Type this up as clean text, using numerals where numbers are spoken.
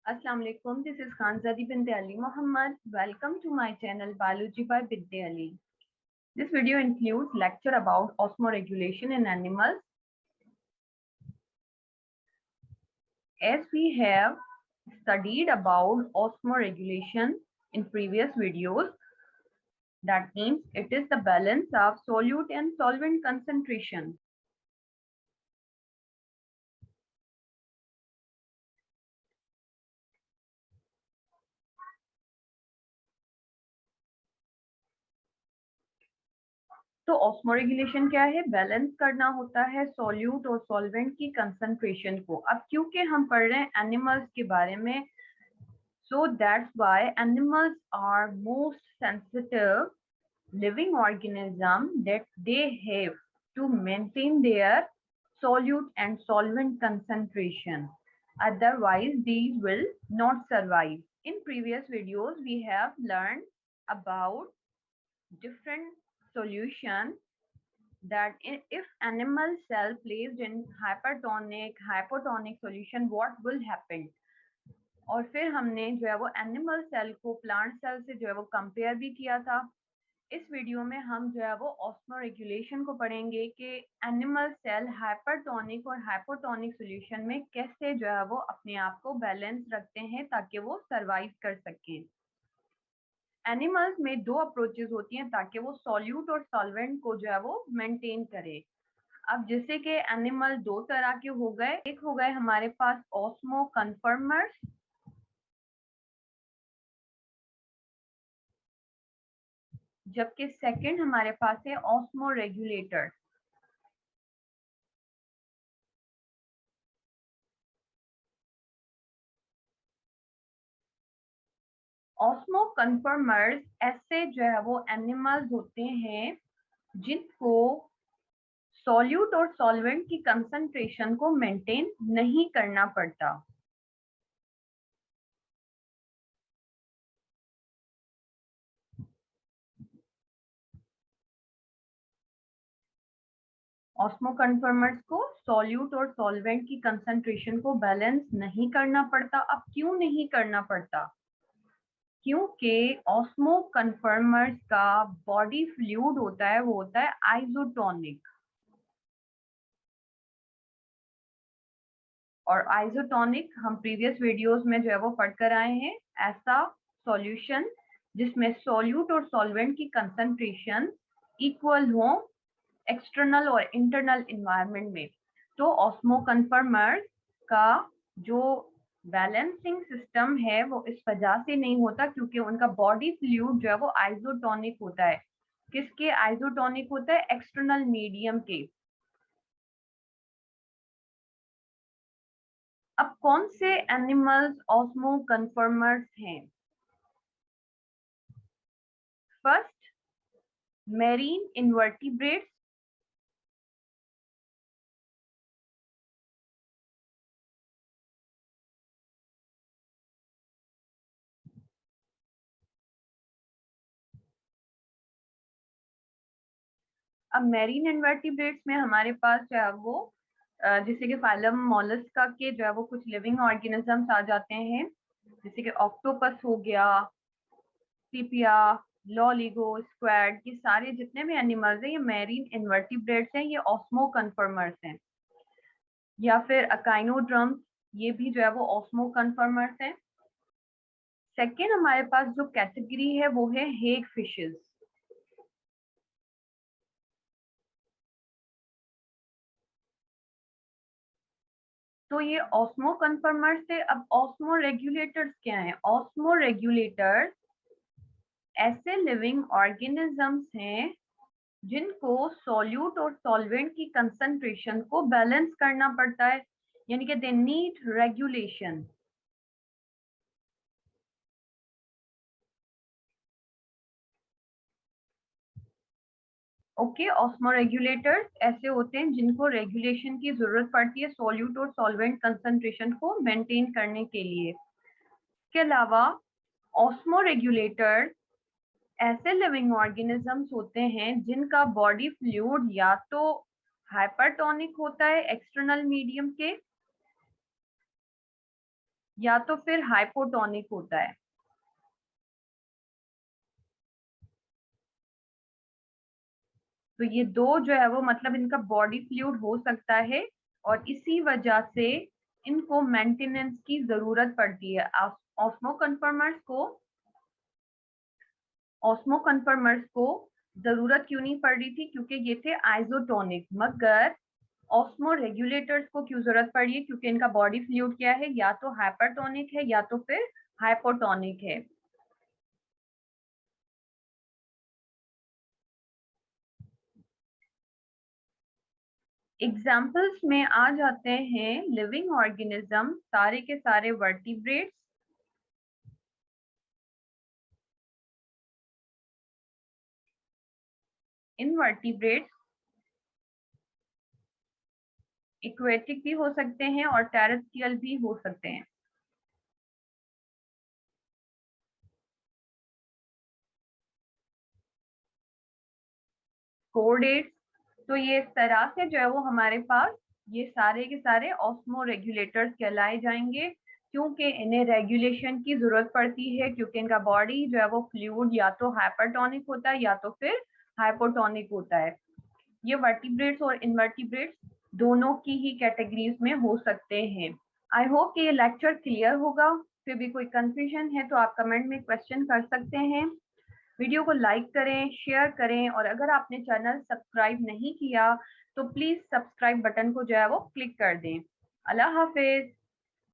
Assalamu alaikum. This is Khanzadi bint Ali Muhammad. Welcome to my channel Biology by Bint Ali. This video includes lecture about osmoregulation in animals. As we have studied about osmoregulation in previous videos, that means it is the balance of solute and solvent concentration. तो osmoregulation क्या है? Balance करना होता है solute और solvent की concentration को। अब क्योंकि हम पढ़ रहे हैं एनिमल्स के बारे में, so that's why animals are most sensitive living organism that they have to maintain their solute and solvent concentration, otherwise these will not survive. In previous videos we have learned about different solution that if animal cell placed in hypotonic solution, what will happen. और फिर हमने जो है वो animal cell को plant cell से जो है वो कंपेयर भी किया था। इस वीडियो में हम जो है वो ऑस्मोरेगुलेशन को पढ़ेंगे कि एनिमल सेल हाइपरटोनिक और हाइपोटोनिक सॉल्यूशन में कैसे जो है वो अपने आप को बैलेंस रखते हैं ताकि वो सरवाइव कर सकें। एनिमल्स में दो अप्रोचेस होती हैं ताकि वो सॉल्यूट और सॉल्वेंट को जो है वो मेंटेन करे। अब जैसे कि एनिमल दो तरह के हो गए, एक हो गए हमारे पास ऑस्मो कन्फर्मर्स, जबकि सेकंड हमारे पास है ऑस्मो रेगुलेटर। ऑस्मो कन्फर्मर्स ऐसे जो है वो एनिमल्स होते हैं जिनको सॉल्यूट और सॉल्वेंट की कंसंट्रेशन को मेंटेन नहीं करना पड़ता। ऑस्मो कन्फर्मर्स को सॉल्यूट और सॉल्वेंट की कंसंट्रेशन को बैलेंस नहीं करना पड़ता। अब क्यों नहीं करना पड़ता? क्योंकि ऑस्मो कन्फर्मर्स का बॉडी फ्लूइड होता है वो होता है आइसोटोनिक, और आइसोटोनिक हम प्रीवियस वीडियोस में जो है वो पढ़कर आए हैं। ऐसा सॉल्यूशन जिसमें सॉल्यूट और सॉल्वेंट की कंसंट्रेशन इक्वल हो एक्सटर्नल और इंटरनल इन्वायरमेंट में। तो ऑस्मो कन्फर्मर्स का जो बैलेंसिंग सिस्टम है वो इस वजह से नहीं होता क्योंकि उनका बॉडी फ्लूइड जो है वो आइसोटोनिक होता है। किसके आइसोटोनिक होता है? एक्सटर्नल मीडियम के। अब कौन से एनिमल्स ऑस्मो कन्फर्मर्स हैं? फर्स्ट, मेरीन इनवर्टिब्रेट्स, अब मेरीन इनवर्टिब्रेट्स में हमारे पास जो है वो जैसे कि फाइलम मोलस्का के जो है वो कुछ लिविंग ऑर्गेनिजम्स आ जाते हैं, जैसे कि ऑक्टोपस हो गया, सीपिया, लॉलिगो, स्क्वैड, ये सारे जितने भी एनिमल्स हैं ये मेरीन इनवर्टिब्रेट्स हैं, ये ऑस्मो कन्फर्मर्स हैं। या फिर अकाइनोड्रम्स, ये भी जो है वो ऑस्मो कन्फर्मर्स हैं। सेकेंड हमारे पास जो कैटेगरी है वो है हेग फिशेस। तो ये ऑस्मो कन्फर्मर्स से। अब ऑस्मो रेगुलेटर्स क्या हैं? ऑस्मो रेगुलेटर्स ऐसे लिविंग ऑर्गेनिजम्स हैं जिनको सॉल्यूट और सॉल्वेंट की कंसंट्रेशन को बैलेंस करना पड़ता है, यानी कि they need regulation. Okay, osmo regulators ऐसे होते हैं जिनको रेगुलेशन की जरूरत पड़ती है सॉल्यूट और सॉल्वेंट कंसंट्रेशन को मेंटेन करने के लिए। इसके अलावा ऑस्मो रेगुलेटर्स ऐसे लिविंग ऑर्गेनिजम्स होते हैं जिनका बॉडी फ्लूइड या तो हाइपरटोनिक होता है एक्सटर्नल मीडियम के, या तो फिर हाइपोटोनिक होता है। तो ये दो जो है वो मतलब इनका बॉडी फ्लूइड हो सकता है और इसी वजह से इनको मेंटेनेंस की जरूरत पड़ती है। ऑस्मो कन्फर्मर्स को जरूरत क्यों नहीं पड़ रही थी, क्योंकि ये थे आइसोटोनिक। मगर ऑस्मो रेगुलेटर्स को क्यों जरूरत पड़ी है, क्योंकि इनका बॉडी फ्लूइड क्या है, या तो हाइपरटोनिक है या तो फिर हाइपोटोनिक है। एग्जाम्पल्स में आ जाते हैं लिविंग ऑर्गेनिज्म, सारे के सारे वर्टिब्रेट्स, इनवर्टिब्रेट्स, एक्वेटिक भी हो सकते हैं और टेरेस्ट्रियल भी हो सकते हैं। कोडेट्स, तो ये इस तरह से जो है वो हमारे पास ये सारे के सारे ऑस्मो रेगुलेटर्स कहलाए जाएंगे, क्योंकि इन्हें रेगुलेशन की जरूरत पड़ती है, क्योंकि इनका बॉडी जो है वो फ्लूइड या तो हाइपरटोनिक होता है या तो फिर हाइपोटोनिक होता है। ये वर्टिब्रेट्स और इनवर्टिब्रेट्स दोनों की ही कैटेगरीज में हो सकते हैं। आई होप कि ये लेक्चर क्लियर होगा। फिर भी कोई कंफ्यूजन है तो आप कमेंट में क्वेश्चन कर सकते हैं। वीडियो को लाइक करें, शेयर करें, और अगर आपने चैनल सब्सक्राइब नहीं किया तो प्लीज सब्सक्राइब बटन को जो है वो क्लिक कर दें। अल्लाह हाफिज।